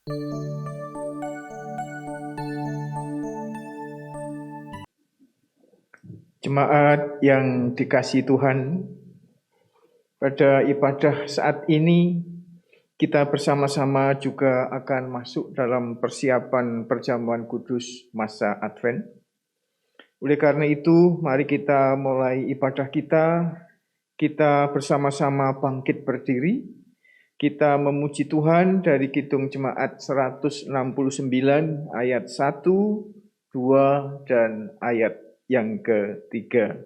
Jemaat yang dikasihi Tuhan, pada ibadah saat ini kita bersama-sama juga akan masuk dalam persiapan perjamuan kudus masa Advent. Oleh karena itu, mari kita mulai ibadah kita bersama-sama bangkit berdiri, kita memuji Tuhan dari Kidung Jemaat 169 ayat 1, 2, dan ayat yang ketiga.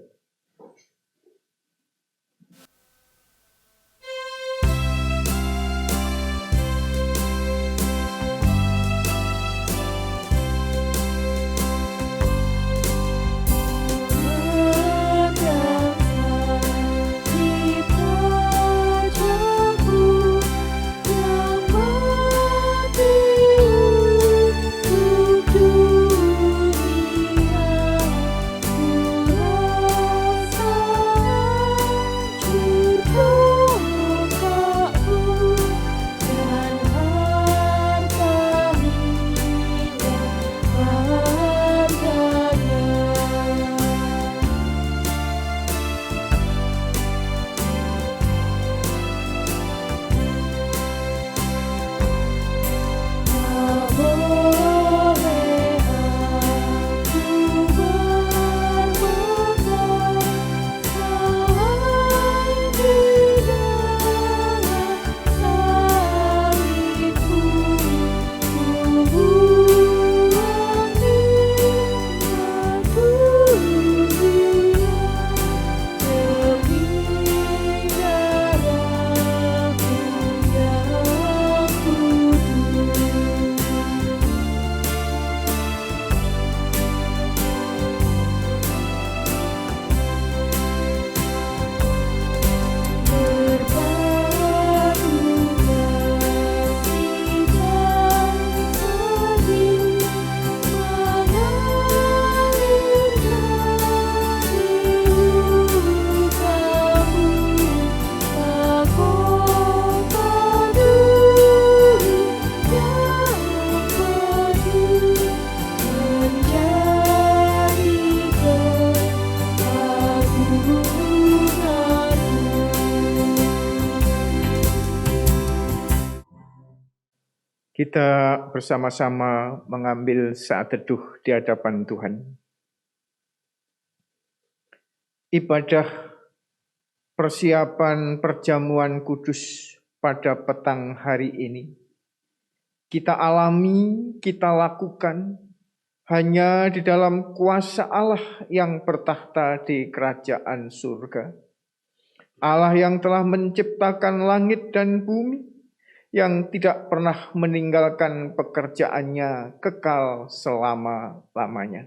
Kita bersama-sama mengambil saat teduh di hadapan Tuhan. Ibadah persiapan perjamuan kudus pada petang hari ini kita alami, kita lakukan hanya di dalam kuasa Allah yang bertakhta di kerajaan surga. Allah yang telah menciptakan langit dan bumi, yang tidak pernah meninggalkan pekerjaannya kekal selama-lamanya.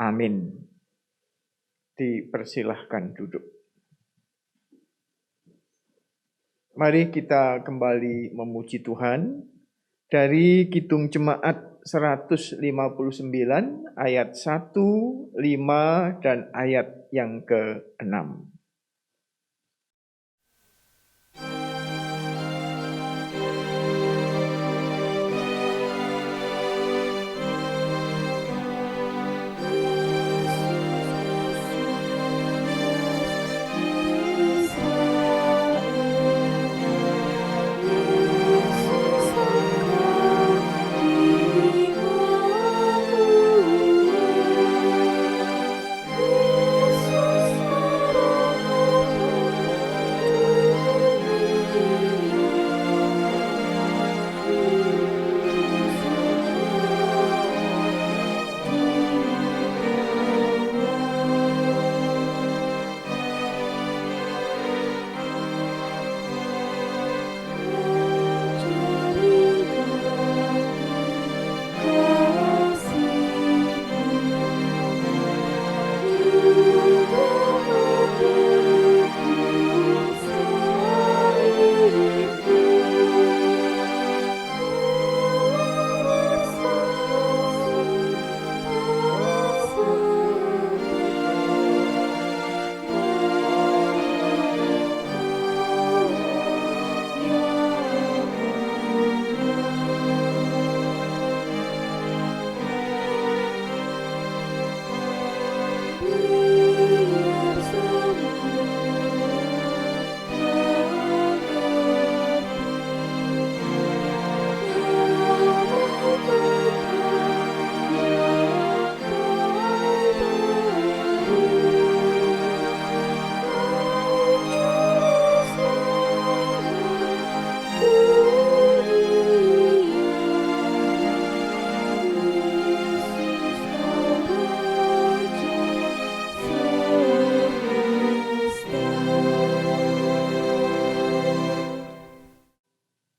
Amin. Dipersilahkan duduk. Mari kita kembali memuji Tuhan dari Kidung Jemaat 159 ayat 1, 5, dan ayat yang ke-6. Yesus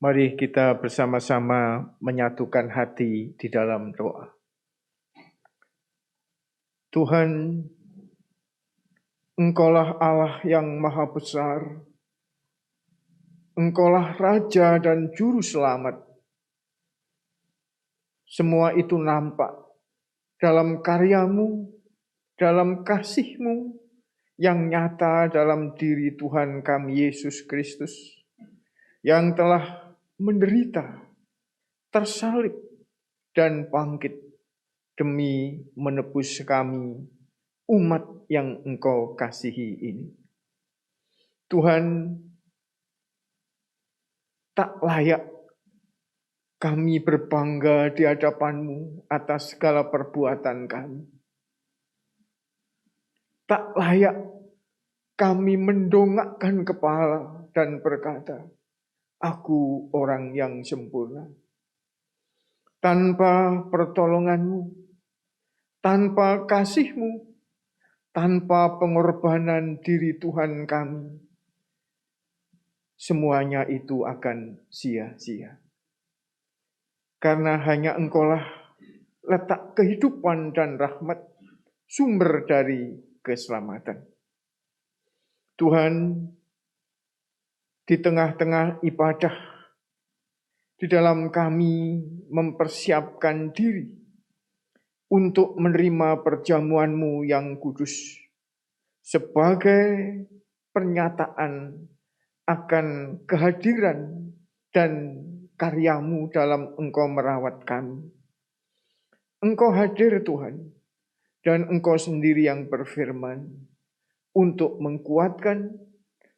Mari kita bersama-sama menyatukan hati di dalam doa. Tuhan, Engkaulah Allah yang maha besar. Engkaulah Raja dan Juru Selamat. Semua itu nampak dalam karya-Mu, dalam kasih-Mu yang nyata dalam diri Tuhan kami Yesus Kristus, yang telah menderita, tersalib, dan bangkit demi menebus kami, umat yang Engkau kasihi ini. Tuhan, tak layak kami berbangga di hadapan-Mu atas segala perbuatan kami. Tak layak kami mendongakkan kepala dan berkata, aku orang yang sempurna. Tanpa pertolongan-Mu, tanpa kasih-Mu, tanpa pengorbanan diri Tuhan kami, semuanya itu akan sia-sia. Karena hanya Engkaulah letak kehidupan dan rahmat, sumber dari keselamatan. Tuhan, di tengah-tengah ibadah, di dalam kami mempersiapkan diri untuk menerima perjamuan-Mu yang kudus sebagai pernyataan akan kehadiran dan karya-Mu dalam Engkau merawat kami. Engkau hadir Tuhan, dan Engkau sendiri yang berfirman untuk mengkuatkan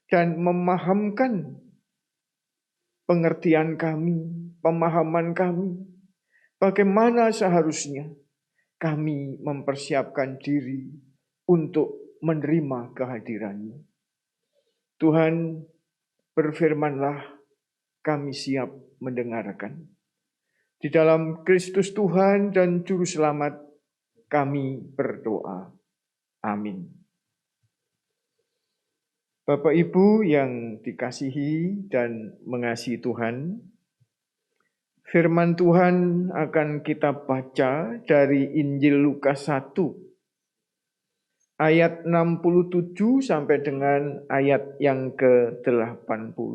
dan memahamkan pengertian kami, pemahaman kami, bagaimana seharusnya kami mempersiapkan diri untuk menerima kehadiran-Mu. Tuhan, berfirmanlah, kami siap mendengarkan. Di dalam Kristus Tuhan dan Juru Selamat, kami berdoa. Amin. Bapak Ibu yang dikasihi dan mengasihi Tuhan, firman Tuhan akan kita baca dari Injil Lukas 1, ayat 67 sampai dengan ayat yang ke-80.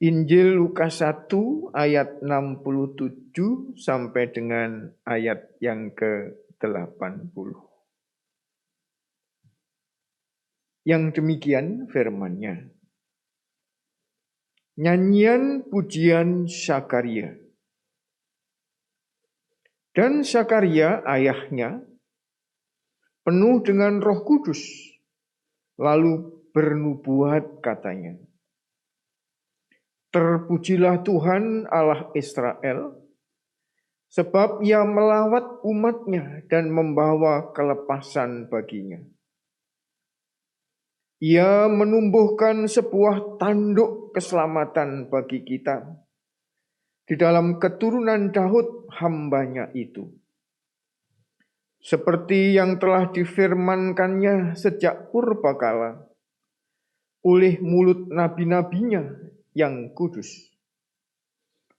Injil Lukas 1 ayat 67 sampai dengan ayat yang ke-80. Yang demikian firman-Nya. Nyanyian pujian Sakaria. Dan Sakaria ayahnya penuh dengan Roh Kudus, lalu bernubuat katanya, terpujilah Tuhan Allah Israel, sebab Ia melawat umat-Nya dan membawa kelepasan baginya. Ia menumbuhkan sebuah tanduk keselamatan bagi kita di dalam keturunan Daud hamba-Nya itu. Seperti yang telah difirmankannya sejak purbakala oleh mulut nabi-nabinya yang kudus,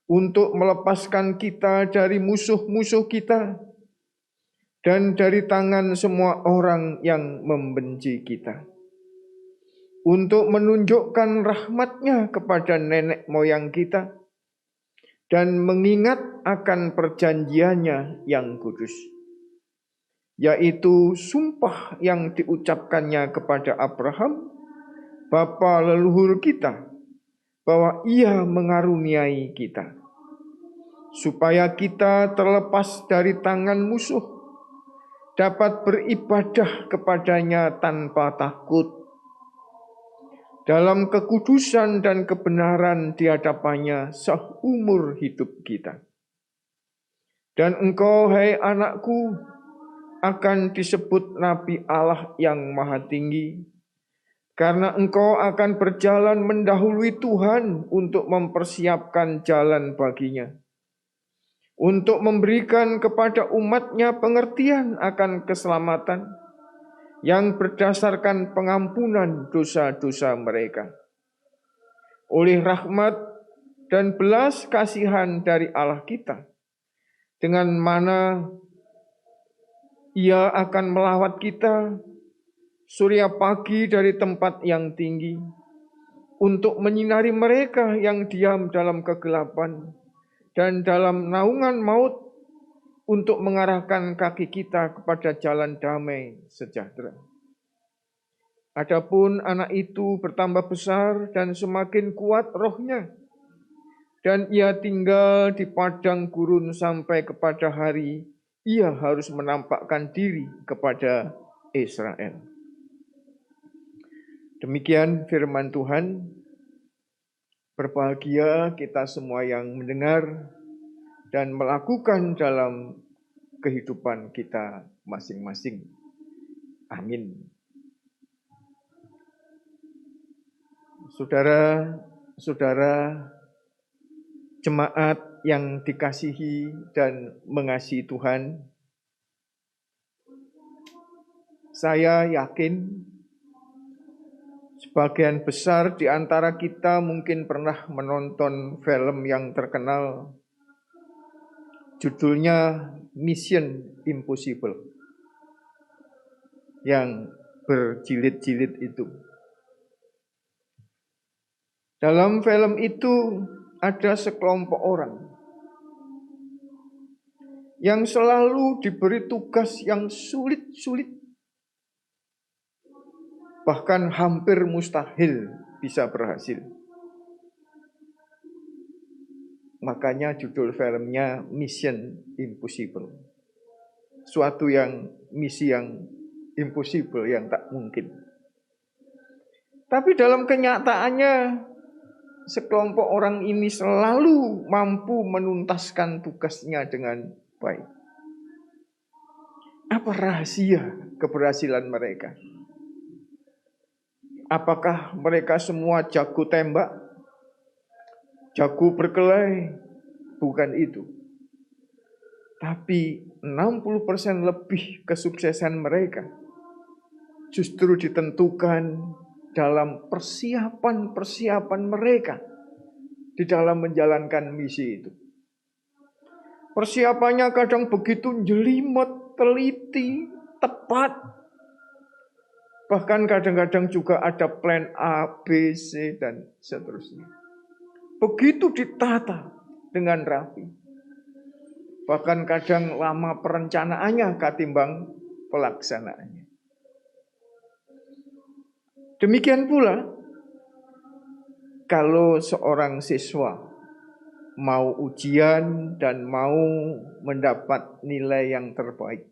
untuk melepaskan kita dari musuh-musuh kita dan dari tangan semua orang yang membenci kita, untuk menunjukkan rahmat-Nya kepada nenek moyang kita dan mengingat akan perjanjian-Nya yang kudus, yaitu sumpah yang diucapkannya kepada Abraham, bapa leluhur kita, bahwa Ia mengaruniai kita, supaya kita terlepas dari tangan musuh, dapat beribadah kepada-Nya tanpa takut, dalam kekudusan dan kebenaran di hadapan-Nya seumur hidup kita. Dan engkau, hai anakku, akan disebut Nabi Allah yang Maha Tinggi, karena engkau akan berjalan mendahului Tuhan untuk mempersiapkan jalan baginya, untuk memberikan kepada umat-Nya pengertian akan keselamatan yang berdasarkan pengampunan dosa-dosa mereka. Oleh rahmat dan belas kasihan dari Allah kita, dengan mana Ia akan melawat kita surya pagi dari tempat yang tinggi, untuk menyinari mereka yang diam dalam kegelapan dan dalam naungan maut, untuk mengarahkan kaki kita kepada jalan damai sejahtera. Adapun anak itu bertambah besar dan semakin kuat rohnya, dan ia tinggal di padang gurun sampai kepada hari ia harus menampakkan diri kepada Israel. Demikian firman Tuhan. Berbahagia kita semua yang mendengar dan melakukan dalam kehidupan kita masing-masing. Amin. Saudara-saudara jemaat yang dikasihi dan mengasihi Tuhan, saya yakin sebagian besar di antara kita mungkin pernah menonton film yang terkenal, judulnya Mission Impossible, yang berjilid-jilid itu. Dalam film itu ada sekelompok orang yang selalu diberi tugas yang sulit-sulit, bahkan hampir mustahil bisa berhasil. Makanya judul filmnya Mission Impossible. Suatu misi yang impossible, yang tak mungkin. Tapi dalam kenyataannya, sekelompok orang ini selalu mampu menuntaskan tugasnya dengan baik. Apa rahasia keberhasilan mereka? Apakah mereka semua jago tembak, jago berkelahi? Bukan itu. Tapi 60% lebih kesuksesan mereka justru ditentukan dalam persiapan mereka di dalam menjalankan misi itu. Persiapannya kadang begitu jelimet, teliti, tepat. Bahkan kadang-kadang juga ada plan A, B, C, dan seterusnya. Begitu ditata dengan rapi. Bahkan kadang lama perencanaannya ketimbang pelaksanaannya. Demikian pula, kalau seorang siswa mau ujian dan mau mendapat nilai yang terbaik,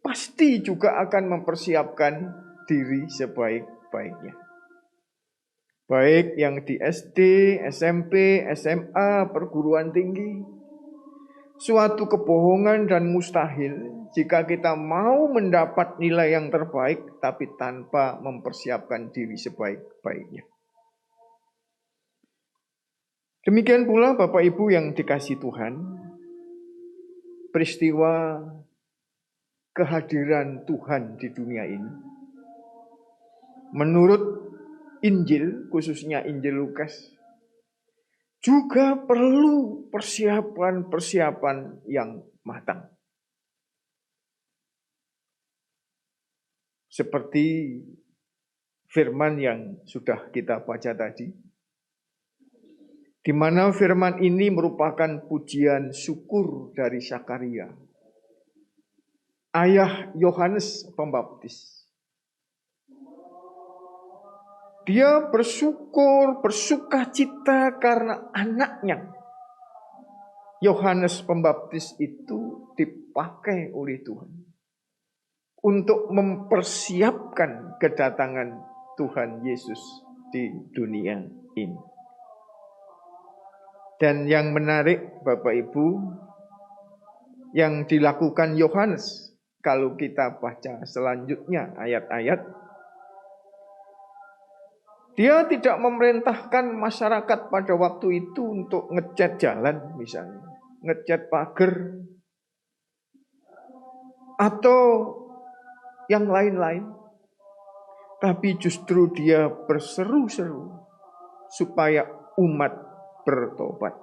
pasti juga akan mempersiapkan diri sebaik-baiknya. Baik yang di SD, SMP, SMA, perguruan tinggi. Suatu kebohongan dan mustahil jika kita mau mendapat nilai yang terbaik tapi tanpa mempersiapkan diri sebaik-baiknya. Demikian pula Bapak Ibu yang dikasihi Tuhan, peristiwa kehadiran Tuhan di dunia ini, menurut Injil, khususnya Injil Lukas, juga perlu persiapan-persiapan yang matang. Seperti firman yang sudah kita baca tadi, di mana firman ini merupakan pujian syukur dari Zakaria, ayah Yohanes Pembaptis. Dia bersukacita karena anaknya Yohanes Pembaptis itu dipakai oleh Tuhan untuk mempersiapkan kedatangan Tuhan Yesus di dunia ini. Dan yang menarik Bapak Ibu, yang dilakukan Yohanes, kalau kita baca selanjutnya ayat-ayat, dia tidak memerintahkan masyarakat pada waktu itu untuk ngecat jalan misalnya, ngecat pagar, atau yang lain-lain. Tapi justru dia berseru-seru supaya umat bertobat.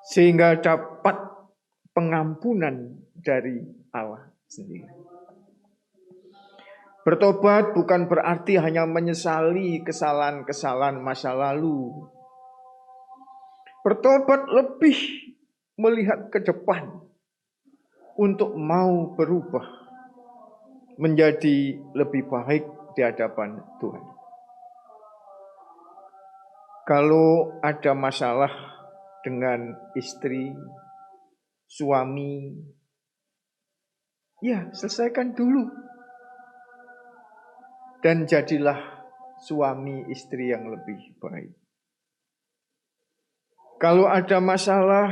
Sehingga dapat pengampunan dari Allah sendiri. Bertobat bukan berarti hanya menyesali kesalahan-kesalahan masa lalu. Bertobat lebih melihat ke depan untuk mau berubah menjadi lebih baik di hadapan Tuhan. Kalau ada masalah dengan istri, suami, ya selesaikan dulu. Dan jadilah suami istri yang lebih baik. Kalau ada masalah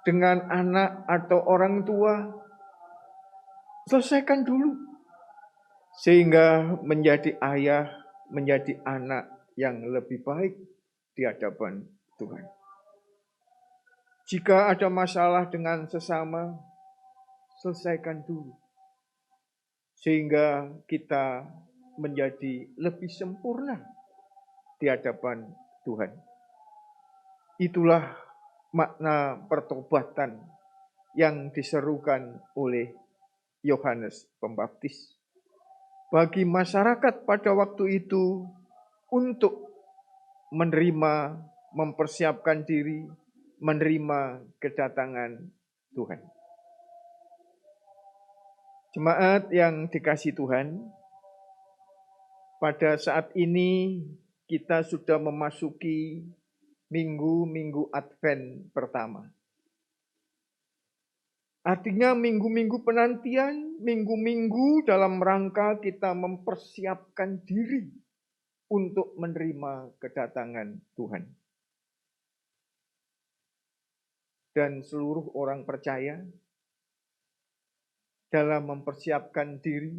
dengan anak atau orang tua, selesaikan dulu. Sehingga menjadi ayah, menjadi anak yang lebih baik di hadapan Tuhan. Jika ada masalah dengan sesama, selesaikan dulu. Sehingga kita menjadi lebih sempurna di hadapan Tuhan. Itulah makna pertobatan yang diserukan oleh Yohanes Pembaptis bagi masyarakat pada waktu itu untuk menerima, mempersiapkan diri, menerima kedatangan Tuhan. Jemaat yang dikasihi Tuhan, pada saat ini kita sudah memasuki minggu-minggu Advent pertama. Artinya minggu-minggu penantian, minggu-minggu dalam rangka kita mempersiapkan diri untuk menerima kedatangan Tuhan. Dan seluruh orang percaya dalam mempersiapkan diri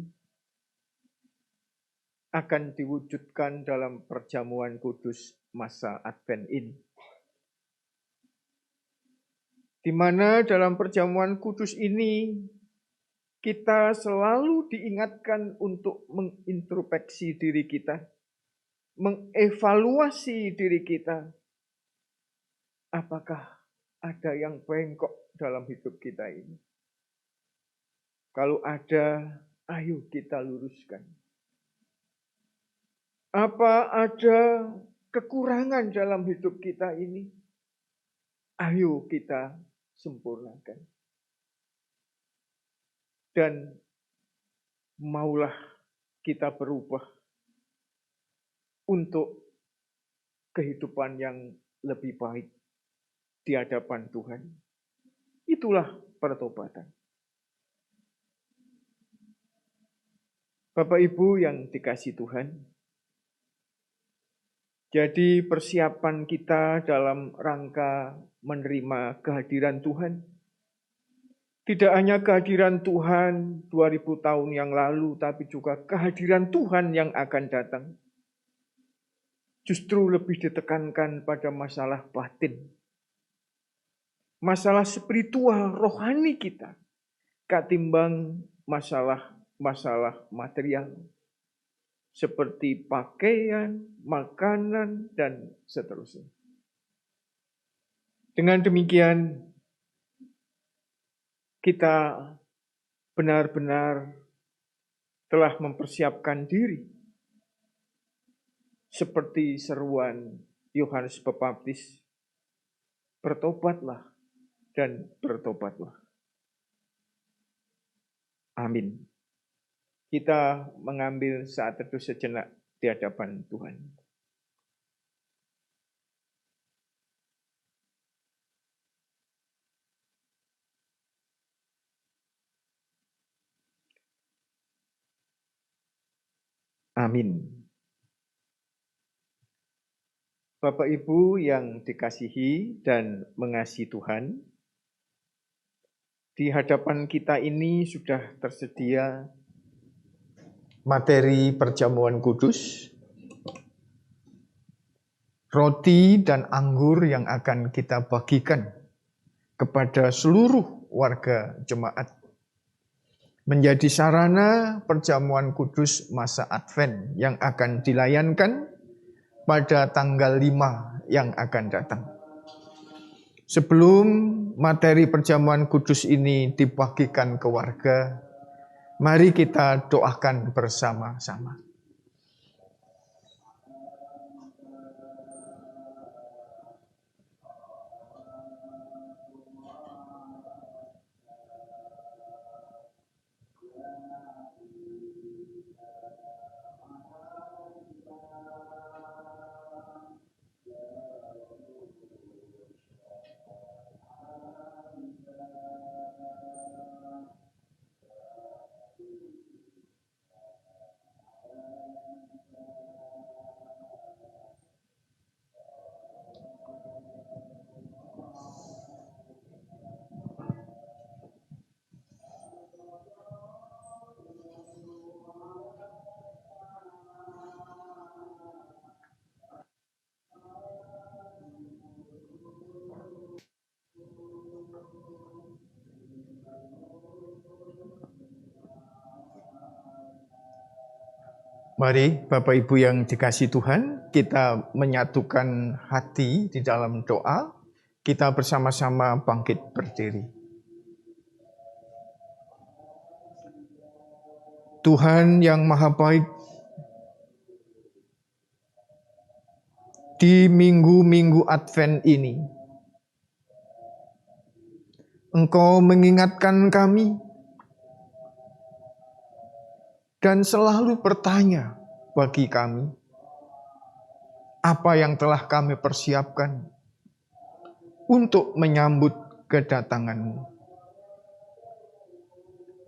akan diwujudkan dalam perjamuan kudus masa Advent ini. Di mana dalam perjamuan kudus ini kita selalu diingatkan untuk mengintrospeksi diri kita, mengevaluasi diri kita. Apakah ada yang bengkok dalam hidup kita ini? Kalau ada, ayo kita luruskan. Apa ada kekurangan dalam hidup kita ini? Ayo kita sempurnakan. Dan maulah kita berubah untuk kehidupan yang lebih baik di hadapan Tuhan. Itulah pertobatan. Bapak Ibu yang dikasihi Tuhan, jadi persiapan kita dalam rangka menerima kehadiran Tuhan, tidak hanya kehadiran Tuhan 2000 tahun yang lalu, tapi juga kehadiran Tuhan yang akan datang. Justru lebih ditekankan pada masalah batin. Masalah spiritual, rohani kita, ketimbang masalah material. Seperti pakaian, makanan, dan seterusnya. Dengan demikian, kita benar-benar telah mempersiapkan diri. Seperti seruan Yohanes Pembaptis, bertobatlah dan bertobatlah. Amin. Kita mengambil saat teduh sejenak di hadapan Tuhan. Amin. Bapak Ibu yang dikasihi dan mengasihi Tuhan, di hadapan kita ini sudah tersedia materi perjamuan kudus, roti dan anggur yang akan kita bagikan kepada seluruh warga jemaat. menjadi sarana perjamuan kudus masa Advent yang akan dilayankan pada tanggal 5 yang akan datang. Sebelum materi perjamuan kudus ini dibagikan ke warga, mari kita doakan bersama-sama. Mari Bapak Ibu yang dikasihi Tuhan, kita menyatukan hati di dalam doa. Kita bersama-sama bangkit berdiri. Tuhan yang Maha Baik, di minggu-minggu Advent ini, Engkau mengingatkan kami dan selalu bertanya bagi kami, apa yang telah kami persiapkan untuk menyambut kedatangan-Mu.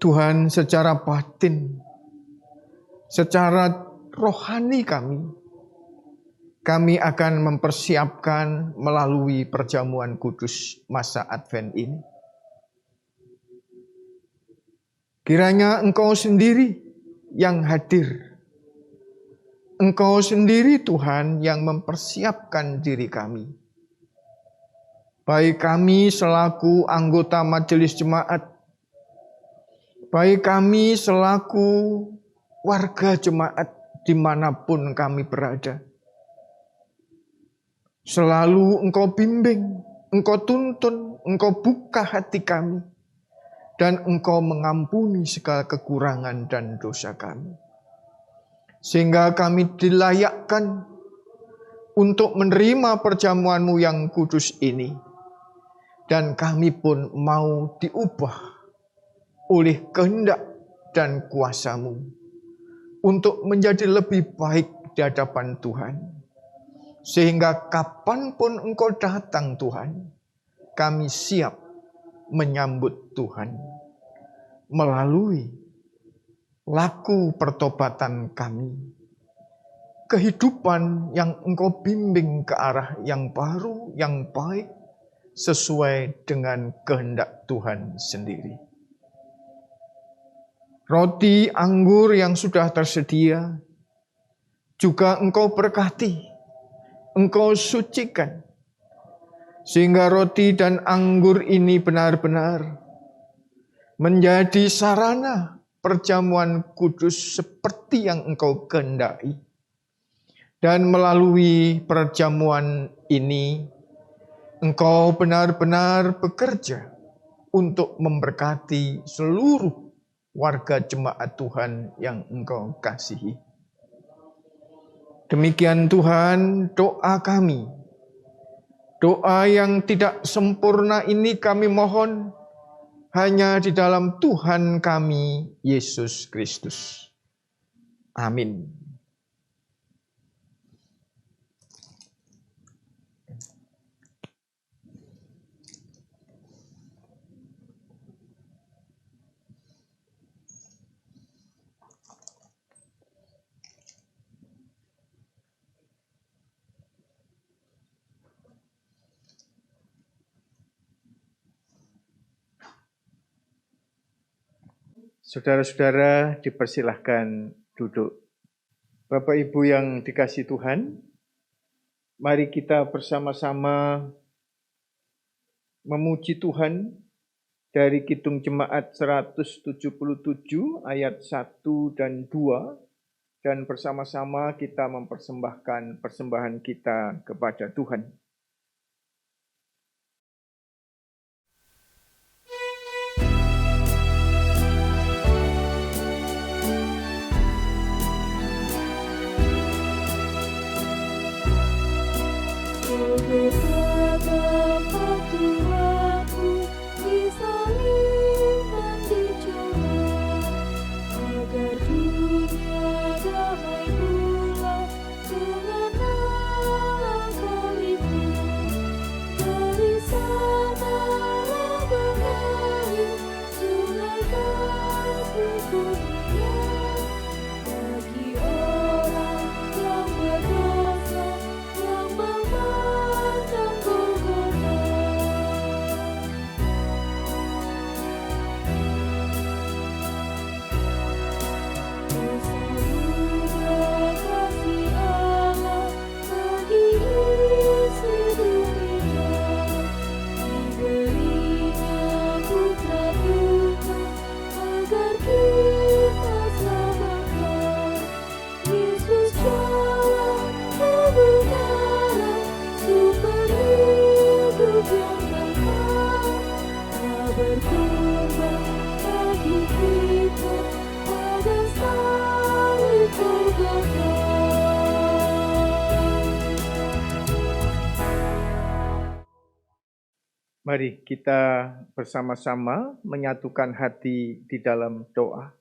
Tuhan, secara batin, secara rohani kami akan mempersiapkan melalui perjamuan kudus masa Advent ini. Kiranya Engkau sendiri yang hadir. Engkau sendiri Tuhan yang mempersiapkan diri kami. Baik kami selaku anggota majelis jemaat, baik kami selaku warga jemaat dimanapun kami berada. Selalu Engkau bimbing, Engkau tuntun, Engkau buka hati kami. Dan Engkau mengampuni segala kekurangan dan dosa kami. Sehingga kami dilayakkan untuk menerima perjamuan-Mu yang kudus ini. Dan kami pun mau diubah oleh kehendak dan kuasa-Mu. Untuk menjadi lebih baik di hadapan Tuhan. Sehingga kapanpun Engkau datang Tuhan, kami siap menyambut Tuhan melalui laku pertobatan kami, kehidupan yang Engkau bimbing ke arah yang baru, yang baik, sesuai dengan kehendak Tuhan sendiri. Roti anggur yang sudah tersedia juga Engkau berkati, Engkau sucikan, sehingga roti dan anggur ini benar-benar menjadi sarana perjamuan kudus seperti yang Engkau kehendaki. Dan melalui perjamuan ini, Engkau benar-benar bekerja untuk memberkati seluruh warga jemaat Tuhan yang Engkau kasihi. Demikian Tuhan doa kami. Doa yang tidak sempurna ini kami mohon hanya di dalam Tuhan kami, Yesus Kristus. Amin. Saudara-saudara dipersilahkan duduk. Bapak Ibu yang dikasihi Tuhan, mari kita bersama-sama memuji Tuhan dari Kidung Jemaat 177 ayat 1 dan 2, dan bersama-sama kita mempersembahkan persembahan kita kepada Tuhan. Mari kita bersama-sama menyatukan hati di dalam doa.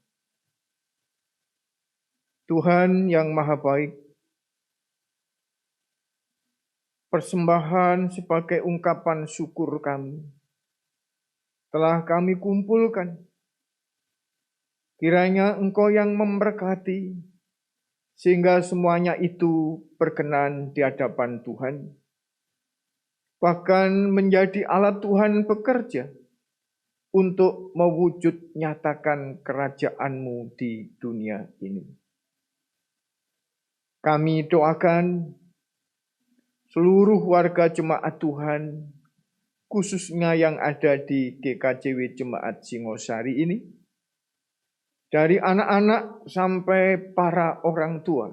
Tuhan yang Maha Baik, persembahan sebagai ungkapan syukur kami telah kami kumpulkan. Kiranya Engkau yang memberkati, sehingga semuanya itu berkenan di hadapan Tuhan. Bahkan menjadi alat Tuhan bekerja untuk mewujud nyatakan kerajaan-Mu di dunia ini. Kami doakan seluruh warga jemaat Tuhan, khususnya yang ada di GKJW Jemaat Singosari ini, dari anak-anak sampai para orang tua,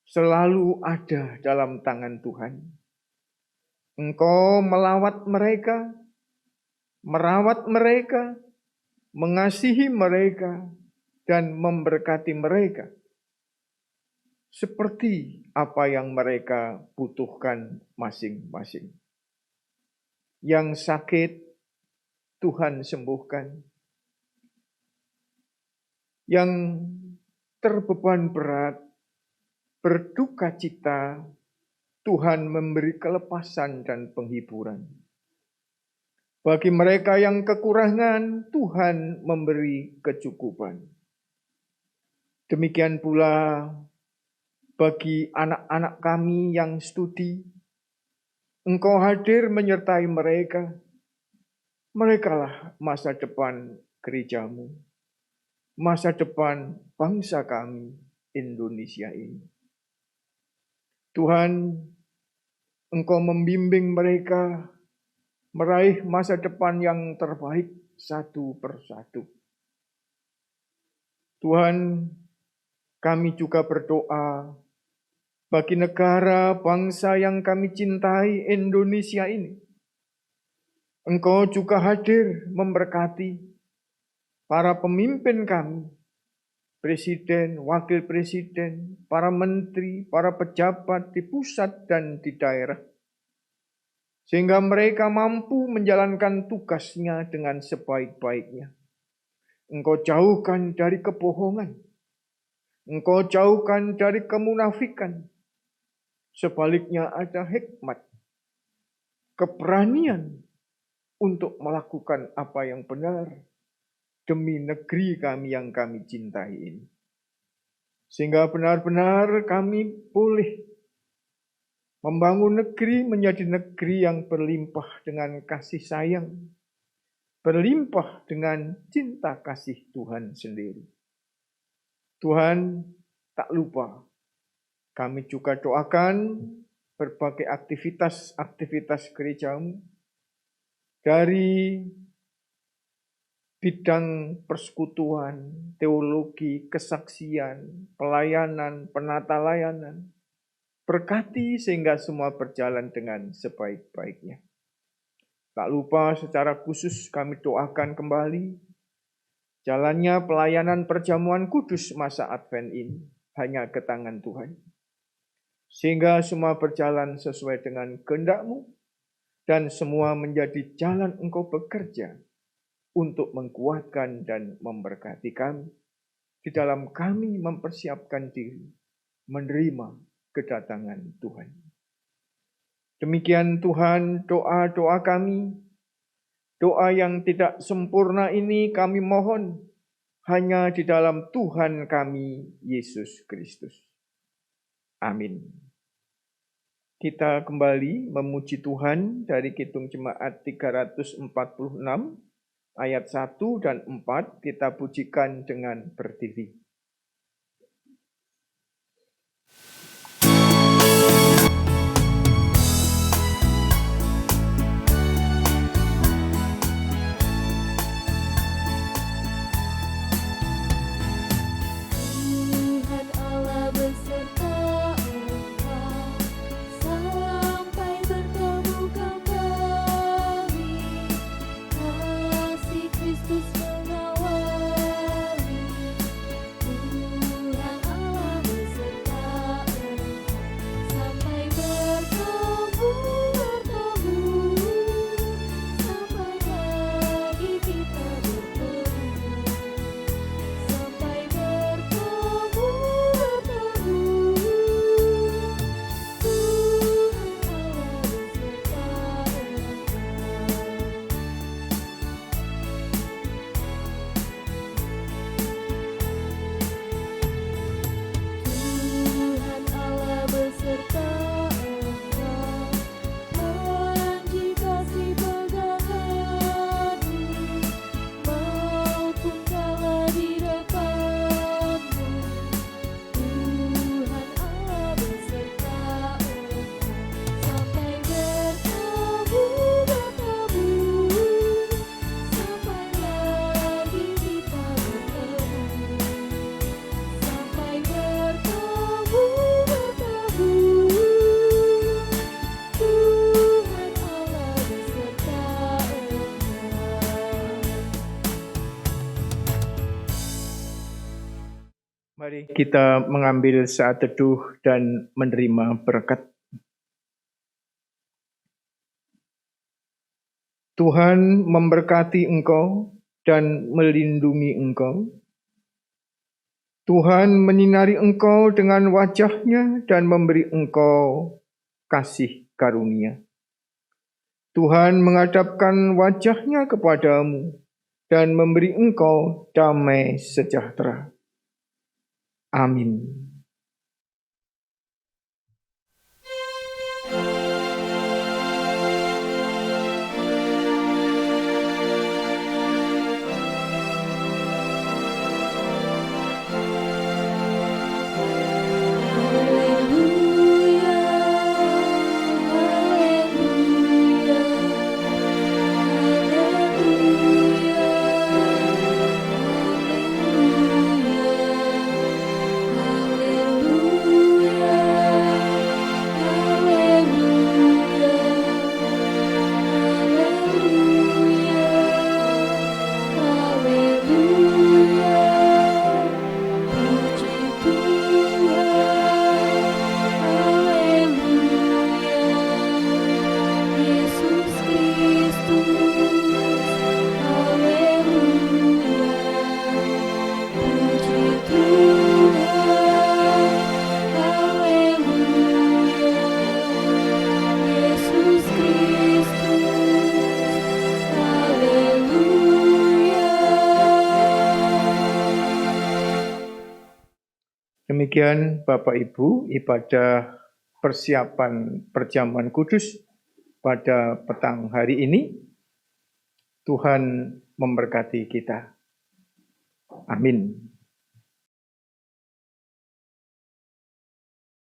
selalu ada dalam tangan Tuhan. Engkau melawat mereka, merawat mereka, mengasihi mereka, dan memberkati mereka seperti apa yang mereka butuhkan masing-masing. Yang sakit, Tuhan sembuhkan. Yang terbeban berat, berduka cita, Tuhan memberi kelepasan dan penghiburan. Bagi mereka yang kekurangan, Tuhan memberi kecukupan. Demikian pula bagi anak-anak kami yang studi, Engkau hadir menyertai mereka. Merekalah masa depan gereja-Mu, masa depan bangsa kami, Indonesia ini. Tuhan, Engkau membimbing mereka meraih masa depan yang terbaik satu persatu. Tuhan, kami juga berdoa bagi negara bangsa yang kami cintai, Indonesia ini. Engkau juga hadir memberkati para pemimpin kami, presiden, wakil presiden, para menteri, para pejabat di pusat dan di daerah, sehingga mereka mampu menjalankan tugasnya dengan sebaik-baiknya. Engkau jauhkan dari kebohongan, Engkau jauhkan dari kemunafikan. Sebaliknya ada hikmat, keberanian untuk melakukan apa yang benar demi negeri kami yang kami cintai ini. Sehingga benar-benar kami boleh membangun negeri menjadi negeri yang berlimpah dengan kasih sayang, berlimpah dengan cinta kasih Tuhan sendiri. Tuhan, tak lupa, kami juga doakan berbagai aktivitas-aktivitas gereja-Mu, dari bidang persekutuan, teologi, kesaksian, pelayanan, penata layanan. Berkati sehingga semua berjalan dengan sebaik-baiknya. Tak lupa secara khusus kami doakan kembali jalannya pelayanan perjamuan kudus masa Advent ini hanya ke tangan Tuhan. Sehingga semua berjalan sesuai dengan kehendak-Mu dan semua menjadi jalan Engkau bekerja untuk menguatkan dan memberkati kami di dalam kami mempersiapkan diri menerima kedatangan Tuhan. Demikian Tuhan doa-doa kami. Doa yang tidak sempurna ini kami mohon hanya di dalam Tuhan kami, Yesus Kristus. Amin. Kita kembali memuji Tuhan dari Kidung Jemaat 346, ayat 1 dan 4, kita pujikan dengan berdiri. Mari kita mengambil saat teduh dan menerima berkat. Tuhan memberkati engkau dan melindungi engkau. Tuhan menyinari engkau dengan wajah-Nya dan memberi engkau kasih karunia. Tuhan menghadapkan wajah-Nya kepadamu dan memberi engkau damai sejahtera. Amin. Demikian Bapak Ibu, ibadah persiapan perjamuan kudus pada petang hari ini. Tuhan memberkati kita. Amin.